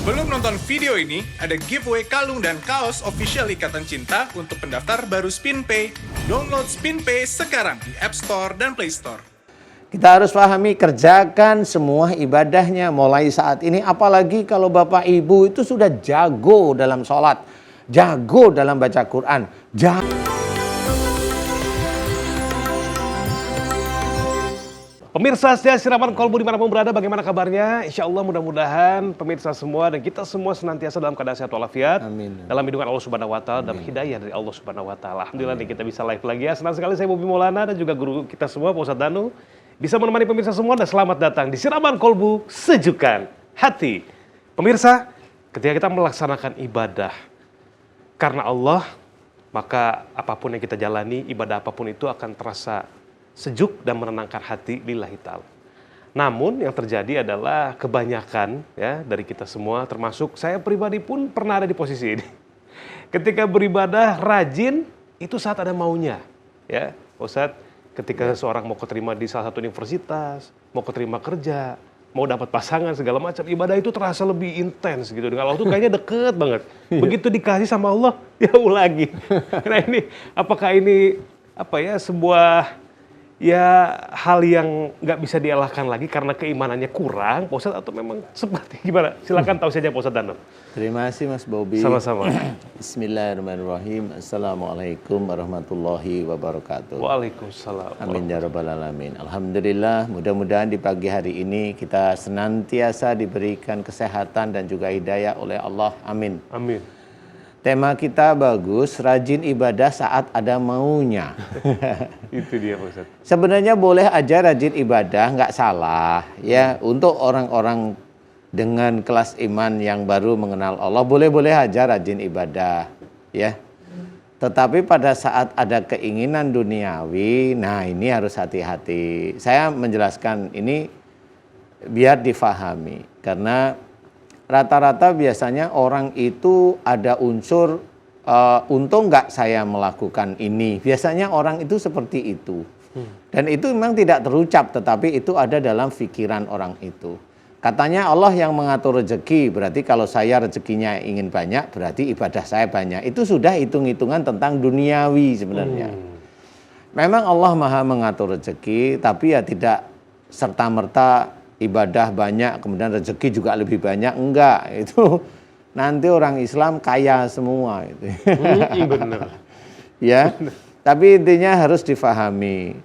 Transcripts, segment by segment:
Sebelum nonton video ini, ada giveaway kalung dan kaos official Ikatan Cinta untuk pendaftar baru SpinPay. Download SpinPay sekarang di App Store dan Play Store. Kita harus pahami, kerjakan semua ibadahnya mulai saat ini. Apalagi kalau Bapak Ibu itu sudah jago dalam sholat, jago dalam baca Quran, Pemirsa setia Siraman Kolbu dimanapun berada, bagaimana kabarnya? Insya Allah mudah-mudahan pemirsa semua dan kita semua senantiasa dalam keadaan sehat walafiat. Amin. Dalam lindungan Allah Subhanahu Wa Taala, dalam hidayah dari Allah Subhanahu Wa Taala. Alhamdulillah nih kita bisa live lagi ya. Senang sekali saya Bobi Maulana dan juga guru kita semua, Pak Ustadz Danu, bisa menemani pemirsa semua dan selamat datang di Siraman Kolbu Sejukan Hati. Pemirsa, ketika kita melaksanakan ibadah karena Allah, maka apapun yang kita jalani, ibadah apapun itu akan terasa sejuk dan menenangkan hati lillahi ta'ala. Namun yang terjadi adalah kebanyakan ya dari kita semua, termasuk saya pribadi pun pernah ada di posisi ini. Ketika beribadah rajin, itu saat ada maunya. Ya, Ustadz, ketika seorang mau keterima di salah satu universitas, mau keterima kerja, mau dapat pasangan segala macam, ibadah itu terasa lebih intens gitu. Dengan Allah tuh kayaknya deket banget. Begitu dikasih sama Allah, jauh lagi. Nah ini, apakah ini sebuah hal yang nggak bisa dielakkan lagi karena keimanannya kurang, Pak Ustadz, atau memang seperti gimana? Silakan tahu saja Pak Ustadz Danu. Terima kasih Mas Bobi. Sama-sama. Bismillahirrahmanirrahim. Assalamualaikum warahmatullahi wabarakatuh. Waalaikumsalam. Amin ya rabbal alamin. Alhamdulillah, mudah-mudahan di pagi hari ini kita senantiasa diberikan kesehatan dan juga hidayah oleh Allah. Amin. Amin. Tema kita bagus, rajin ibadah saat ada maunya. Itu dia Pak Ustadz. Sebenarnya boleh aja rajin ibadah, nggak salah. Ya, untuk orang-orang dengan kelas iman yang baru mengenal Allah, boleh-boleh aja rajin ibadah. Ya. Tetapi pada saat ada keinginan duniawi, nah ini harus hati-hati. Saya menjelaskan ini biar difahami. Karena rata-rata biasanya orang itu ada unsur untung nggak saya melakukan ini. Biasanya orang itu seperti itu. Dan itu memang tidak terucap, tetapi itu ada dalam pikiran orang itu. Katanya Allah yang mengatur rezeki, berarti kalau saya rezekinya ingin banyak, berarti ibadah saya banyak. Itu sudah hitung-hitungan tentang duniawi sebenarnya. Memang Allah maha mengatur rezeki, tapi ya tidak serta-merta ibadah banyak, kemudian rezeki juga lebih banyak, enggak. Itu nanti orang Islam kaya semua. Gitu. Benar. Ya, tapi intinya harus difahami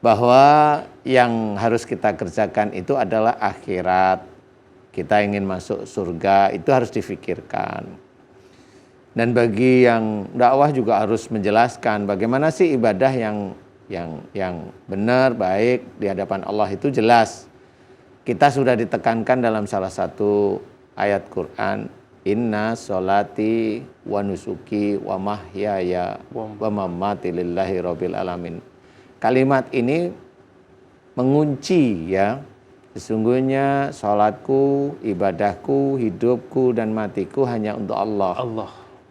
bahwa yang harus kita kerjakan itu adalah akhirat. Kita ingin masuk surga, itu harus difikirkan. Dan bagi yang dakwah juga harus menjelaskan bagaimana sih ibadah yang benar, baik di hadapan Allah itu jelas. Kita sudah ditekankan dalam salah satu ayat Quran, inna sholati wa nusuki wa mahyaya wa mamati lillahi rabbil alamin. Kalimat ini mengunci ya, sesungguhnya sholatku, ibadahku, hidupku dan matiku hanya untuk Allah.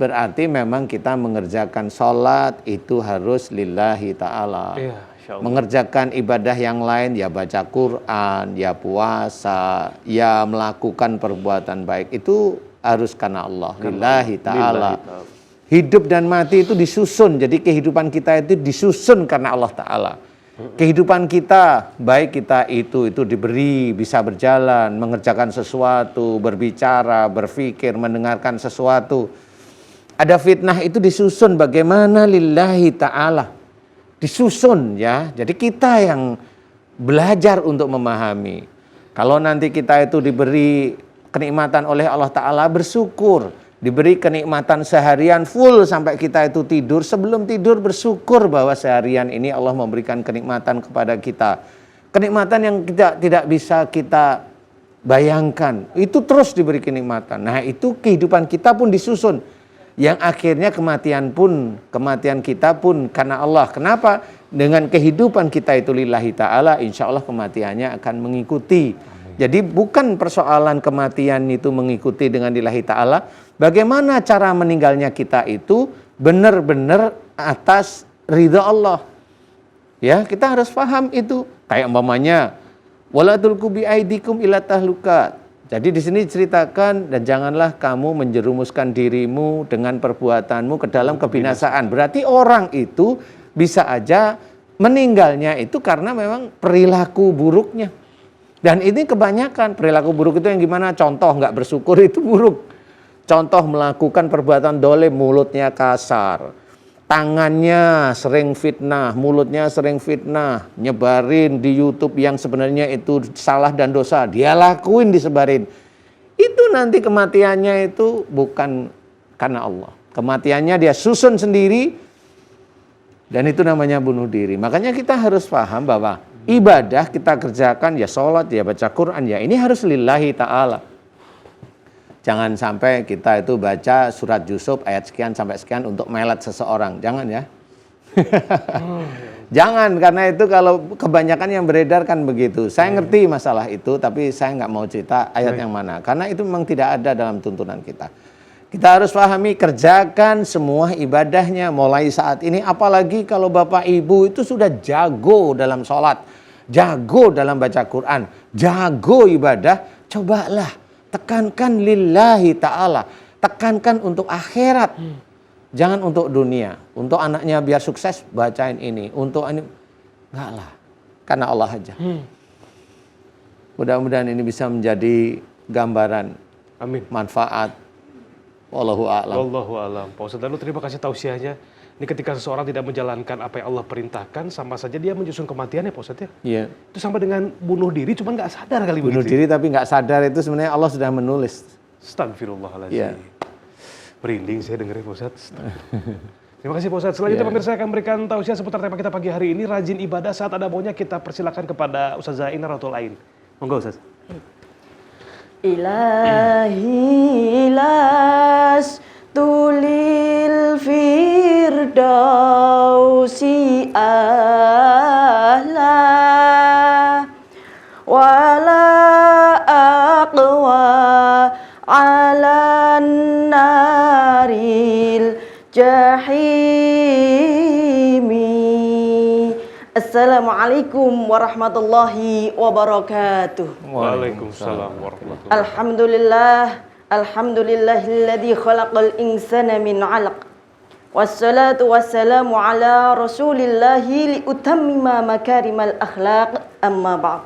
Berarti memang kita mengerjakan sholat itu harus lillahi ta'ala. Iya. Mengerjakan ibadah yang lain, ya baca Quran, ya puasa, ya melakukan perbuatan baik, itu harus karena Allah, lillahi ta'ala. Hidup dan mati itu disusun, jadi kehidupan kita itu disusun karena Allah ta'ala. Kehidupan kita, baik kita itu diberi, bisa berjalan, mengerjakan sesuatu, berbicara, berpikir, mendengarkan sesuatu. Ada fitnah itu disusun bagaimana lillahi ta'ala. Disusun ya, jadi kita yang belajar untuk memahami. Kalau nanti kita itu diberi kenikmatan oleh Allah Ta'ala, bersyukur. Diberi kenikmatan seharian full sampai kita itu tidur. Sebelum tidur bersyukur bahwa seharian ini Allah memberikan kenikmatan kepada kita. Kenikmatan yang tidak bisa kita bayangkan. Itu terus diberi kenikmatan. Nah itu kehidupan kita pun disusun. Yang akhirnya kematian kita pun karena Allah. Kenapa? Dengan kehidupan kita itu lillahi ta'ala, insya Allah kematiannya akan mengikuti. Jadi bukan persoalan kematian itu mengikuti dengan lillahi ta'ala. Bagaimana cara meninggalnya kita itu benar-benar atas ridha Allah. Ya, kita harus paham itu. Kayak umpamanya, wala tulqu bi aidikum ila tahluka. Jadi di sini ceritakan, dan janganlah kamu menjerumuskan dirimu dengan perbuatanmu ke dalam kebinasaan. Berarti orang itu bisa aja meninggalnya itu karena memang perilaku buruknya. Dan ini kebanyakan perilaku buruk itu yang gimana? Contoh nggak bersyukur itu buruk. Contoh melakukan perbuatan dolim, mulutnya kasar, tangannya sering fitnah, mulutnya sering fitnah, nyebarin di YouTube yang sebenarnya itu salah dan dosa, dia lakuin, disebarin. Itu nanti kematiannya itu bukan karena Allah. Kematiannya dia susun sendiri, dan itu namanya bunuh diri. Makanya kita harus paham bahwa ibadah kita kerjakan, ya sholat, ya baca Quran, ya ini harus lillahi ta'ala. Jangan sampai kita itu baca surat Yusuf ayat sekian sampai sekian untuk melet seseorang. Jangan ya. Jangan, karena itu kalau kebanyakan yang beredar kan begitu. Saya ngerti masalah itu, tapi saya nggak mau cerita ayat yang mana. Karena itu memang tidak ada dalam tuntunan kita. Kita harus pahami, kerjakan semua ibadahnya mulai saat ini. Apalagi kalau Bapak Ibu itu sudah jago dalam sholat, jago dalam baca Quran, jago ibadah, cobalah. Tekankan lillahi ta'ala. Tekankan untuk akhirat. Jangan untuk dunia. Untuk anaknya biar sukses, bacain ini. Untuk ini, enggak lah. Karena Allah aja. Mudah-mudahan ini bisa menjadi gambaran. Amin. Manfaat. Wallahu a'lam. Wallahu a'lam. Pak Ustadz Danu, terima kasih tausiahnya. Ini ketika seseorang tidak menjalankan apa yang Allah perintahkan, sama saja dia menyusun kematiannya, Pak Ustadz ya? Iya. Itu sama dengan bunuh diri, cuman nggak sadar kali begitu. Bunuh diri tapi nggak sadar, itu sebenarnya Allah sudah menulis. Astagfirullahaladzim. Iya. Merinding saya dengerin, Pak Ustadz. Terima kasih Pak Ustadz. Selanjutnya pemirsa akan memberikan tausiah seputar tema kita pagi hari ini. Rajin ibadah saat ada maunya, kita persilakan kepada Ustazah Ina Ratul Ain. Monggo Ustaz. Ilahi las tulil firdausi ahla wala aqwa ala naril jahimi. Assalamualaikum warahmatullahi wabarakatuh. Waalaikumsalam warahmatullahi wabarakatuh. Alhamdulillahilladzi khalaqal insana min 'alaq. Wassalatu wassalamu ala rasulillahi liutammima makarimal akhlaq, amma ba'd.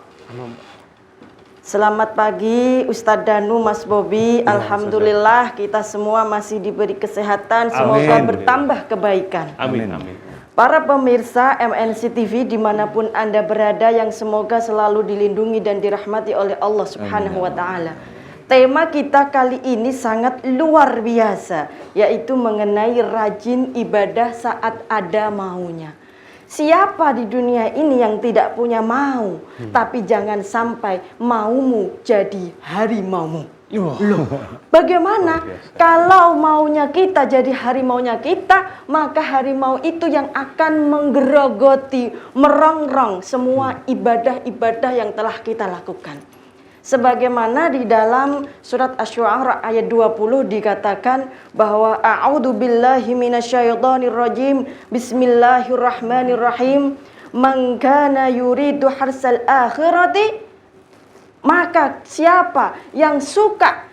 Selamat pagi Ustadz Danu, Mas Bobi. Alhamdulillah kita semua masih diberi kesehatan. Semoga bertambah kebaikan. Amin, amin. Para pemirsa MNC TV dimanapun Anda berada, yang semoga selalu dilindungi dan dirahmati oleh Allah Subhanahu wa Ta'ala. Tema kita kali ini sangat luar biasa, yaitu mengenai rajin ibadah saat ada maunya. Siapa di dunia ini yang tidak punya mau? Tapi jangan sampai maumu jadi harimaumu. Loh, bagaimana kalau maunya kita jadi harimaunya kita, maka harimau itu yang akan menggerogoti, merongrong semua ibadah-ibadah yang telah kita lakukan. Sebagaimana di dalam surat Asy-Syu'ara ayat 20 dikatakan bahwa a'udzu billahi minasyaitonir rajim, bismillahirrahmanirrahim, man kana yuridu harsal akhirati, maka siapa yang suka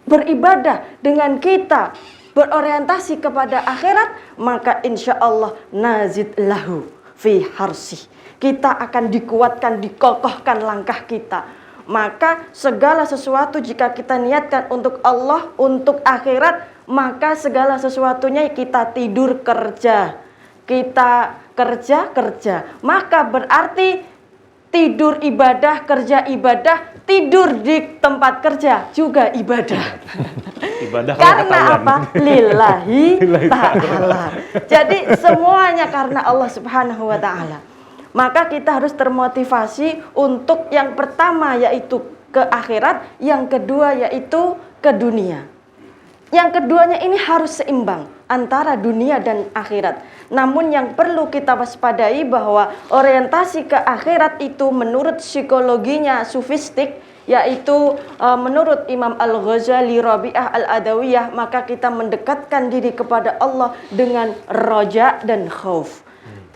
beribadah dengan kita berorientasi kepada akhirat, maka insya Allah nazid lahu fi harsi, kita akan dikuatkan, dikokohkan langkah kita. Maka segala sesuatu jika kita niatkan untuk Allah, untuk akhirat, maka segala sesuatunya kita tidur kerja, kita kerja, maka berarti tidur ibadah, kerja ibadah, tidur di tempat kerja juga ibadah. Ibadah karena apa? Lillahi ta'ala. Jadi semuanya karena Allah Subhanahu wa Ta'ala. Maka kita harus termotivasi untuk yang pertama yaitu ke akhirat, yang kedua yaitu ke dunia. Yang keduanya ini harus seimbang antara dunia dan akhirat. Namun yang perlu kita waspadai bahwa orientasi ke akhirat itu menurut psikologinya sufistik, yaitu menurut Imam Al-Ghazali Rabi'ah Al-Adawiyah, maka kita mendekatkan diri kepada Allah dengan roja dan khauf.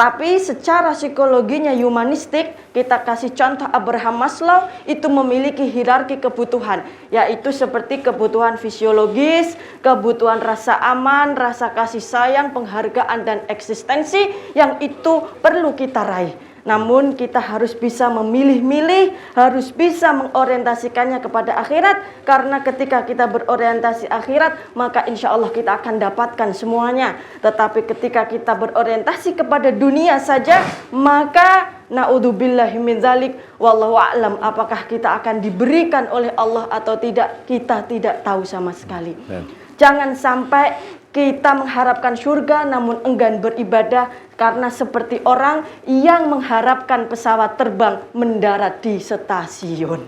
Tapi secara psikologinya humanistik, kita kasih contoh Abraham Maslow itu memiliki hierarki kebutuhan, yaitu seperti kebutuhan fisiologis, kebutuhan rasa aman, rasa kasih sayang, penghargaan dan eksistensi yang itu perlu kita raih. Namun kita harus bisa memilih-milih, harus bisa mengorientasikannya kepada akhirat. Karena ketika kita berorientasi akhirat, maka insya Allah kita akan dapatkan semuanya. Tetapi ketika kita berorientasi kepada dunia saja, maka naudzubillahi min dzalik, wallahu a'lam, apakah kita akan diberikan oleh Allah atau tidak, kita tidak tahu sama sekali. Jangan sampai kita mengharapkan surga namun enggan beribadah, karena seperti orang yang mengharapkan pesawat terbang mendarat di stasiun.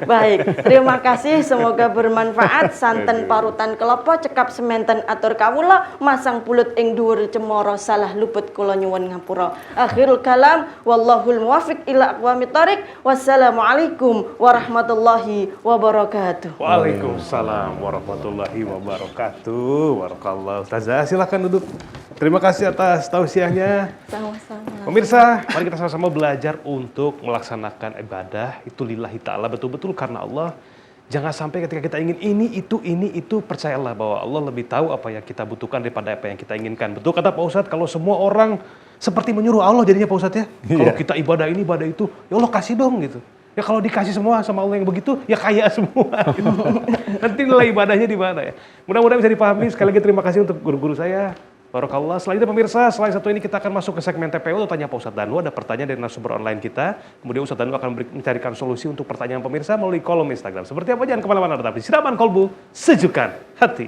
Baik, terima kasih, semoga bermanfaat. Santen parutan kelopo, cekap sementen atur kawula, masang pulut ing dhuwur cemara, salah luput kula nyuwun ngapura. Akhirul kalam, wallahul muwaffiq ila aqwamit thoriq. Wassalamualaikum warahmatullahi wabarakatuh. Waalaikumsalam warahmatullahi wabarakatuh. Barakallah. Ustazah, silakan duduk. Terima kasih atas tausiahnya. Sama-sama. Pemirsa, mari kita sama-sama belajar untuk melaksanakan ibadah itu lillahi ta'ala, betul-betul karena Allah. Jangan sampai ketika kita ingin ini, itu, percayalah bahwa Allah lebih tahu apa yang kita butuhkan daripada apa yang kita inginkan. Betul kata Pak Ustadz, kalau semua orang seperti menyuruh Allah jadinya Pak Ustadz ya. Kalau kita ibadah ini, ibadah itu, ya Allah kasih dong gitu. Ya kalau dikasih semua sama Allah yang begitu, ya kaya semua. Gitu. Nanti nilai ibadahnya di mana ya. Mudah-mudahan bisa dipahami. Sekali lagi terima kasih untuk guru-guru saya. Barakallah. Selanjutnya pemirsa, selain satu ini kita akan masuk ke segmen TPO atau Tanya Pak Ustadz Danu. Ada pertanyaan dari narasumber online kita. Kemudian Ustadz Danu akan mencarikan solusi untuk pertanyaan pemirsa melalui kolom Instagram. Seperti apa? Jangan kemana-mana, tetap di Siraman Kolbu, Sejukkan Hati.